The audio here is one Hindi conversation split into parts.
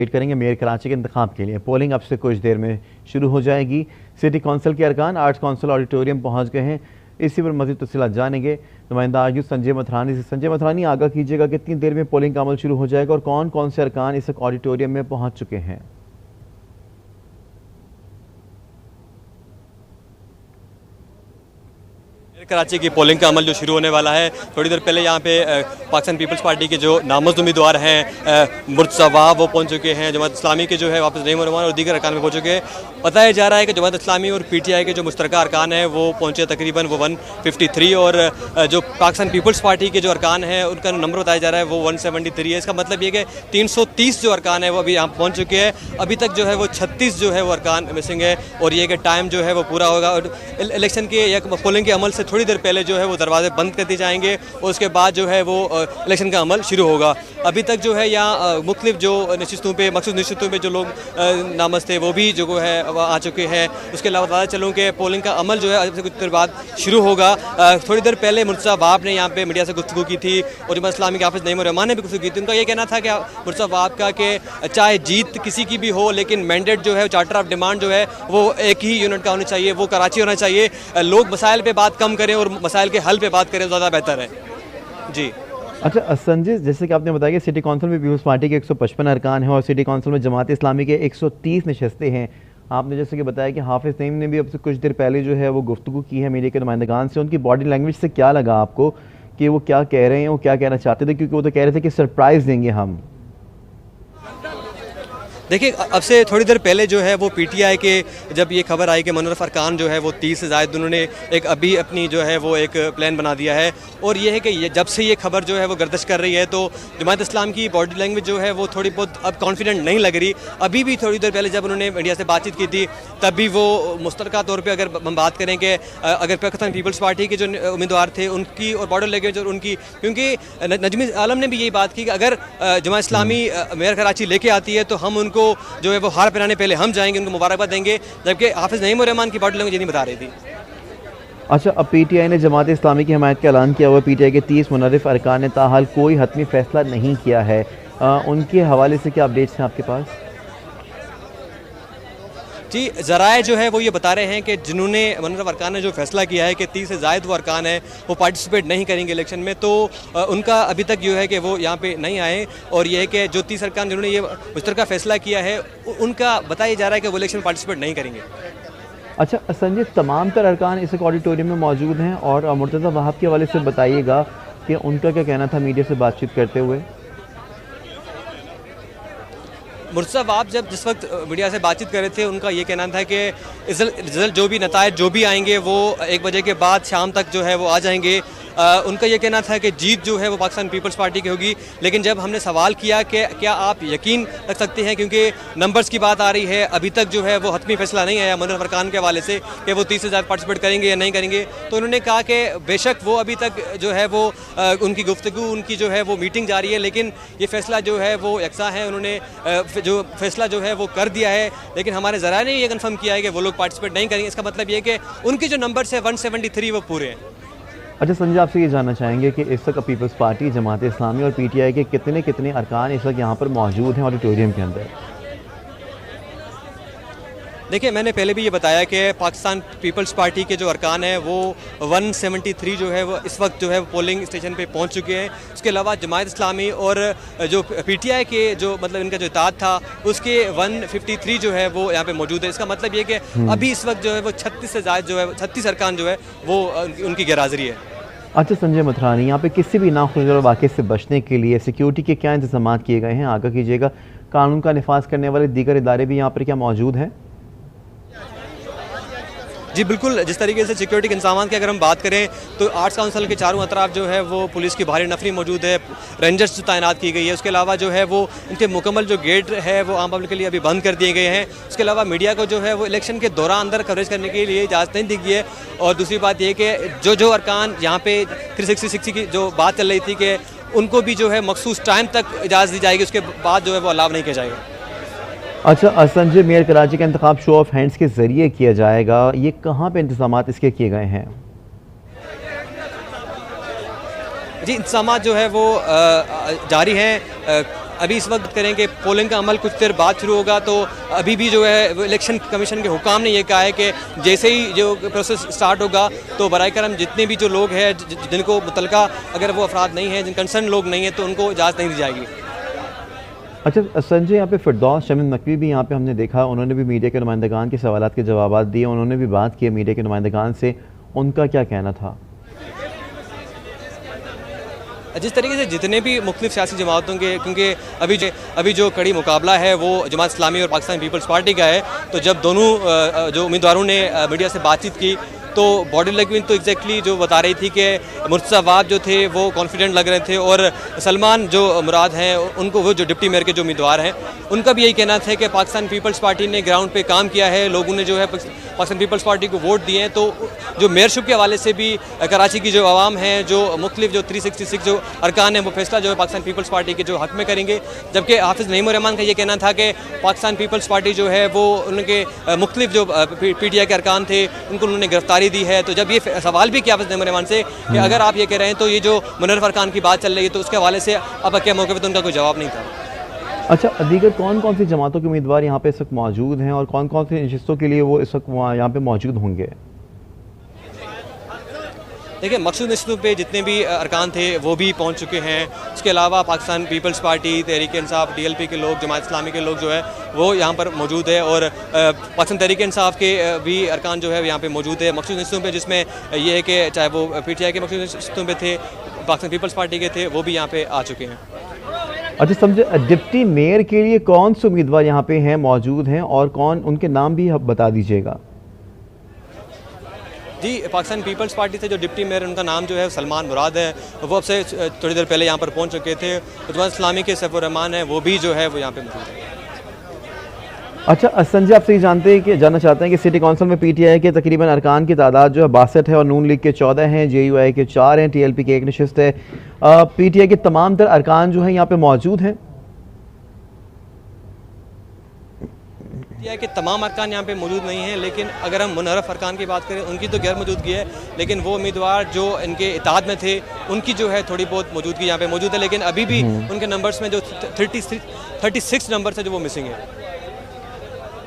वेट करेंगे मेयर कराची के इंतखाब के लिए। पोलिंग अब से कुछ देर में शुरू हो जाएगी। सिटी कौंसिल के अरकान आर्ट्स काउंसिल ऑडिटोरियम पहुंच गए हैं। इसी पर मज़ीद तफसीलात जानेंगे नुमाइंदा आयुष संजय मथरानी से। संजय मथरानी, आगाह कीजिएगा कितनी देर में पोलिंग का अमल शुरू हो जाएगा और कौन कौन से अरकान इस ऑडिटोरियम में पहुँच चुके हैं? कराची की पोलिंग का अमल जो शुरू होने वाला है, थोड़ी देर पहले यहाँ पे पाकिस्तान पीपल्स पार्टी के जो नामजद उम्मीदवार हैं मुर्तज़ा वो पहुँच चुके हैं। जमात इस्लामी के जो है वापस नईम रहमान और दीगर अरकान में पहुँच चुके हैं। बताया जा रहा है कि जमात इस्लामी और PTI के जो मुश्तरका अरकान हैं वो पहुँचे तकरीबन वो 153, और जो पाकिस्तान पीपल्स पार्टी के जो अरकान हैं उनका नंबर बताया जा रहा है वो 173 है। इसका मतलब ये कि 330 जो अरकान है वो अभी यहाँ पहुँच चुके हैं। अभी तक जो है वो 36 जो है वो अरकान मिसिंग है, और ये कि टाइम जो है वो पूरा होगा। और इलेक्शन के या पोलिंग के अमल से थोड़ी देर पहले जो है वो दरवाजे बंद कर दिए जाएंगे और उसके बाद जो है वो इलेक्शन का अमल शुरू होगा। अभी तक जो है यहाँ मुख्तलिफ जो नशिस्तों पे मखसूस नशिस्तों पे जो लोग नामज़द थे वो भी जो है आ चुके हैं। उसके अलावा बताया चलूँ कि पोलिंग का अमल जो है अब से कुछ देर बाद शुरू होगा। थोड़ी देर पहले मुर्तज़ा वाब ने यहाँ पे मीडिया से गुफ्तगू की थी और जमात इस्लामी के हाफिज़ नईम रहमान ने भी गुफ्तगू की थी। उनका ये कहना था कि मुर्तज़ा वाब का कि चाहे जीत किसी की भी हो, लेकिन मैंडेट जो है चार्टर ऑफ डिमांड जो है वो एक ही यूनिट का होना चाहिए, वो कराची होना चाहिए। लोग मसाइल पे बात कम करें और मसाइल के हल पे बात करें, ज़्यादा बेहतर है। जी अच्छा संजय, जैसे कि आपने बताया कि सिटी कौंसिल में पीपल्स पार्टी के 155 अरकान हैं और सिटी कौंसिल में जमात इस्लामी के 130 नशस्तें हैं। आपने जैसे कि बताया कि हाफिज़ नईम ने भी अब से कुछ देर पहले जो है वो गुफ्तगू की है मीडिया के नुमाइंदगान से। उनकी बॉडी लैंग्वेज से क्या लगा आपको कि वो क्या कह रहे हैं, वो क्या कहना चाहते थे? क्योंकि वो तो कह रहे थे कि सरप्राइज़ देंगे हम। देखिए, अब से थोड़ी देर पहले जो है वो PTI के जब ये खबर आई कि मुनव्वर अरकान जो है वो 30 से ज़ायद, उन्होंने एक अभी अपनी जो है वो एक प्लान बना दिया है। और ये है कि जब से ये खबर जो है वो गर्दिश कर रही है तो जमात इस्लाम की बॉडी लैंग्वेज जो है वो थोड़ी बहुत अब कॉन्फिडेंट नहीं लग रही। अभी भी थोड़ी देर पहले जब उन्होंने मीडिया से बातचीत की थी तब भी वो मुश्तरका तौर पर अगर हम बात करें कि अगर पाकिस्तान पीपल्स पार्टी के जो उम्मीदवार थे उनकी और बॉडी लैंग्वेज और उनकी, क्योंकि नजमी आलम ने भी यही बात की कि अगर जमात इस्लामी मेयर कराची लेके आती है तो हम उनको जो है वो हार पहनाने पहले हम जाएंगे, उनको मुबारकबाद देंगे। जबकि हाफिज़ नईम रहमान की बॉडी लैंग्वेज नहीं बता रही थी। अच्छा, अब PTI ने जमात इस्लामी की हमायत का ऐलान किया हुआ। PTI के 30 मुनर्रिफ अरकान ने ताहाल कोई हतमी फैसला नहीं किया है। उनके हवाले से क्या अपडेट्स हैं आपके पास? जी, ज़राए जो है वो ये बता रहे हैं कि जिन्होंने मुनव्वर अरकान ने जो फैसला किया है कि 30 से ज़ायद वो अरकान है वो पार्टिसिपेट नहीं करेंगे इलेक्शन में, तो उनका अभी तक जो है कि वो यहाँ पे नहीं आए। और ये है कि जो 30 अरकान जिन्होंने ये मुश्तरका फैसला किया है उनका बताया जा रहा है कि वो इलेक्शन में पार्टिसिपेट नहीं करेंगे। अच्छा संजय, तमाम तर अरकान इस ऑडिटोरियम में मौजूद हैं और मुर्तज़ा वहाब के हवाले से बताइएगा कि उनका क्या कहना था मीडिया से बातचीत करते हुए? मुर्तज़ा वाब जब जिस वक्त मीडिया से बातचीत कर रहे थे उनका ये कहना था कि रिजल्ट जो भी नतायज जो भी आएंगे वो 1 बजे के बाद शाम तक जो है वो आ जाएंगे। उनका ये कहना था कि जीत जो है वो पाकिस्तान पीपल्स पार्टी की होगी। लेकिन जब हमने सवाल किया कि क्या आप यकीन रख सकते हैं, क्योंकि नंबर्स की बात आ रही है, अभी तक जो है वो हतमी फैसला नहीं आया मुनव्वर अरकान के हवाले से कि वो 30 से ज़्यादा पार्टिसिपेट करेंगे या नहीं करेंगे, तो उन्होंने कहा कि बेशक वो अभी तक जो है वो उनकी गुफ्तगू उनकी जो है वो मीटिंग जारी है, लेकिन ये फैसला जो है वो यकसा है। उन्होंने जो फैसला जो है वो कर दिया है, लेकिन हमारे ज़राए ने ये कन्फर्म किया है कि वो लोग पार्टिसिपेट नहीं करेंगे। इसका मतलब ये कि उनके जो नंबर्स है 173 वो पूरे हैं। अच्छा संजय, आपसे ये जानना चाहेंगे कि इस वक्त पीपल्स पार्टी, जमात इस्लामी और PTI के कितने कितने अरकान इस वक्त यहाँ पर मौजूद हैं ऑडिटोरियम के अंदर? देखिए, मैंने पहले भी ये बताया कि पाकिस्तान पीपल्स पार्टी के जो अरकान हैं वो 173 जो है वो इस वक्त जो है पोलिंग स्टेशन पे पहुंच चुके हैं। उसके अलावा जमात इस्लामी और जो PTI के जो मतलब इनका जो इत्तेहाद था उसके 153 जो है वो यहाँ पे मौजूद है। इसका मतलब ये कि अभी इस वक्त जो है वो 36 से ज़्यादा जो है 36 अरकान जो है वो उनकी गैरहाज़िरी है। अच्छा संजय मथरानी, यहाँ पे किसी भी नाखुशगवार वाक़े से बचने के लिए सिक्योरिटी के क्या इंतजाम किए गए हैं, आगाह कीजिएगा। कानून का निफाज करने वाले दीगर इदारे भी यहाँ पर क्या मौजूद हैं? जी बिल्कुल, जिस तरीके से सिक्योरिटी के इंतजाम की अगर हम बात करें तो आर्ट्स काउंसिल के चारों अतराफ जो है वो पुलिस की भारी नफरी मौजूद है, रेंजर्स तैनात की गई है। उसके अलावा जो है वो इनके मुकम्मल जो गेट है वो आम पब्लिक के लिए अभी बंद कर दिए गए हैं। उसके अलावा मीडिया को जो है वो इलेक्शन के दौरान अंदर कवरेज करने के लिए इजाज़त नहीं दी गई है। और दूसरी बात ये कि जो अरकान यहाँ पे 360 की जो बात चल रही थी कि उनको भी जो है मखसूस टाइम तक इजाज़त दी जाएगी, उसके बाद जो है वो अलाव नहीं किया जाएगा। अच्छा संजय, मेयर कराची का इंतखाब शो ऑफ हैंड्स के ज़रिए किया जाएगा, ये कहाँ पे इंतजामात इसके किए गए हैं? जी, इंतजामात जो है वो जारी हैं। अभी इस वक्त करें कि पोलिंग का अमल कुछ देर बाद शुरू होगा, तो अभी भी जो है इलेक्शन कमीशन के हुकाम ने ये कहा है कि जैसे ही जो प्रोसेस स्टार्ट होगा तो बराए करम जितने भी जो लोग हैं जिनको मुतलका अगर वो अफराद नहीं हैं, जिन कंसर्न लोग नहीं हैं, तो उनको इजाज़त नहीं दी जाएगी। अच्छा संजय, यहाँ पे फिरदौस शमीम नकवी भी यहाँ पे हमने देखा, उन्होंने भी मीडिया के नुमाइंदगान के सवालात के जवाब दिए, उन्होंने भी बात की मीडिया के नुमाइंदगान से, उनका क्या कहना था? जिस तरीके से जितने भी मुख्तलिफ सियासी जमातों के, क्योंकि अभी जो कड़ी मुकाबला है वो जमात इस्लामी और पाकिस्तान पीपल्स पार्टी का है, तो जब दोनों जो उम्मीदवारों ने मीडिया से बातचीत की तो बॉडी लैंग्वेज तो एग्जैक्टली जो बता रही थी कि मुर्तज़ा वाब जो थे वो कॉन्फिडेंट लग रहे थे, और सलमान जो मुराद हैं उनको, वो जो डिप्टी मेयर के जो उम्मीदवार हैं, उनका भी यही कहना था कि पाकिस्तान पीपल्स पार्टी ने ग्राउंड पे काम किया है, लोगों ने जो है पाकिस्तान पीपल्स पार्टी को वोट दिए हैं। तो जो मेयरशिप के हवाले से भी कराची की जो आवाम है, जो मुख्तलिफ जो 366 जो अरकान हैं, वो फैसला जो है पाकिस्तान पीपल्स पार्टी के जो हक में करेंगे। जबकि हाफिज़ नईमुर रहमान का ये कहना था कि पाकिस्तान पीपल्स पार्टी जो है वो उनके मुख्तलिफ जो PTI के अरकान थे उनको उन्होंने गिरफ्तारी दी है। तो जब ये सवाल भी किया हाफिज़ नईमुर रहमान से कि अगर आप ये कह रहे हैं तो ये जो मुनर्रफ अरकान की बात चल रही है, तो उसके हवाले से अब क्या मौके पर, तो उनका कोई जवाब नहीं था। अच्छा, दीगर कौन कौन सी जमातों के उम्मीदवार यहाँ पे इस वक्त मौजूद हैं और कौन कौन सी नशिस्तों के लिए वो इस वक्त यहाँ पे मौजूद होंगे? देखिए, मखसूस नशिस्तों पे जितने भी अरकान थे वो भी पहुँच चुके हैं। उसके अलावा Pakistan peoples party, Tehreek Insaf, DLP के लोग, जमात इस्लामी के लोग जो है वो यहाँ पर मौजूद है, और पाकिस्तान तहरीक इंसाफ के भी अरकान जो है यहाँ पे मौजूद है मखसूस नशिस्तों पे, जिसमें ये है कि चाहे वो PTI के मखसूस नशिस्तों पे थे, पाकिस्तान पीपल्स पार्टी के थे, वो भी यहाँ पे आ चुके हैं। अच्छा समझे, डिप्टी मेयर के लिए कौन से उम्मीदवार यहाँ पे हैं, मौजूद हैं, और कौन, उनके नाम भी आप बता दीजिएगा। जी, पाकिस्तान पीपल्स पार्टी से जो डिप्टी मेयर, उनका नाम जो है सलमान मुराद है, वो अब से थोड़ी देर पहले यहाँ पर पहुँच चुके थे। जमात इस्लामी के सैफुर रहमान है, वो भी जो है वो यहाँ पे मौजूद है। अच्छा संजय, आपसे जानना चाहते हैं कि सिटी कौंसिल में PTI के तकरीबन अरकान की तादाद जो है 62 है, और नून लीग के 14 हैं, JUI के 4 हैं, TLP के 1 नशिस्त है। PTI के तमाम तर अरकान जो हैं यहाँ पे मौजूद हैं। PTI के तमाम अरकान यहाँ पे मौजूद नहीं हैं, लेकिन अगर हम मुनर्रफ अरकान की बात करें, उनकी तो गैर मौजूदगी है, लेकिन वो उम्मीदवार जो इनके इत्तेहाद में थे उनकी जो है थोड़ी बहुत मौजूदगी यहाँ पे मौजूद है, लेकिन अभी भी उनके नंबर्स में जो 36 नंबर है जो वो मिसिंग है।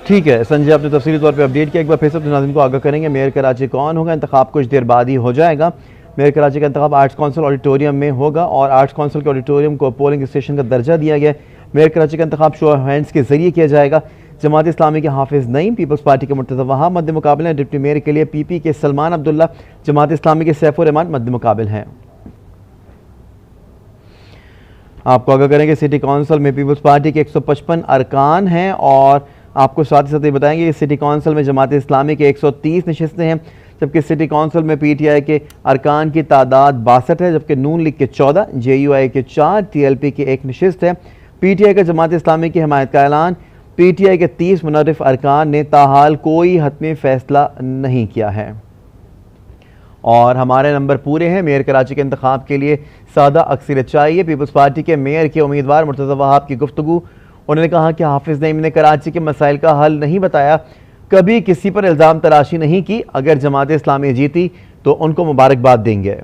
ठीक है संजय, आपने तफसीली तौर पे अपडेट किया। एक बार फिर से नाज़रीन को आगाह करेंगे, मेयर कराची कौन होगा, इंतखाब कुछ देर बाद ही हो जाएगा। मेयर कराची का इंतखाब आर्ट्स काउंसिल ऑडिटोरियम में होगा, और आर्ट्स काउंसिल के ऑडिटोरियम को पोलिंग स्टेशन का दर्जा दिया गया। मेयर कराची का इंतखाब शो ऑफ हैंड्स के जरिए किया जाएगा। जमात इस्लामी के हाफिज़ नईम, पीपल्स पार्टी के मुर्तज़ा वहाब मद्दे मुकाबले हैं। डिप्टी मेयर के लिए PP के सलमान अब्दुल्ला, जमात इस्लामी के सैफुर रहमान मद्दे मुकाबिल हैं। आपको आगाह करेंगे, सिटी काउंसिल में पीपल्स पार्टी के 155 अरकान हैं, और आपको साथ ही साथ ये बताएंगे कि सिटी काउंसिल में जमात इस्लामी के 130 नशिस्तें हैं, जबकि सिटी काउंसिल में PTI के अरकान की तादाद 62 है, जबकि नून लीग के 14, JUI के 4, TLP की 1 नशिस्त है। PTI का जमात इस्लामी की हिमायत का ऐलान। PTI के 30 मुनर्रिफ अरकान ने ताहाल कोई हतमी फैसला नहीं किया है। और हमारे नंबर पूरे हैं। मेयर कराची के इंतखाब के लिए सादा अक्सरियत चाहिए। पीपल्स पार्टी के मेयर के उम्मीदवार मुर्तज़ा वहाब की गुफ्तगू। उन्होंने कहा कि हाफिज़ नईम ने कराची के मसाइल का हल नहीं बताया, कभी किसी पर इल्ज़ाम तराशी नहीं की। अगर जमात इस्लामी जीती तो उनको मुबारकबाद देंगे।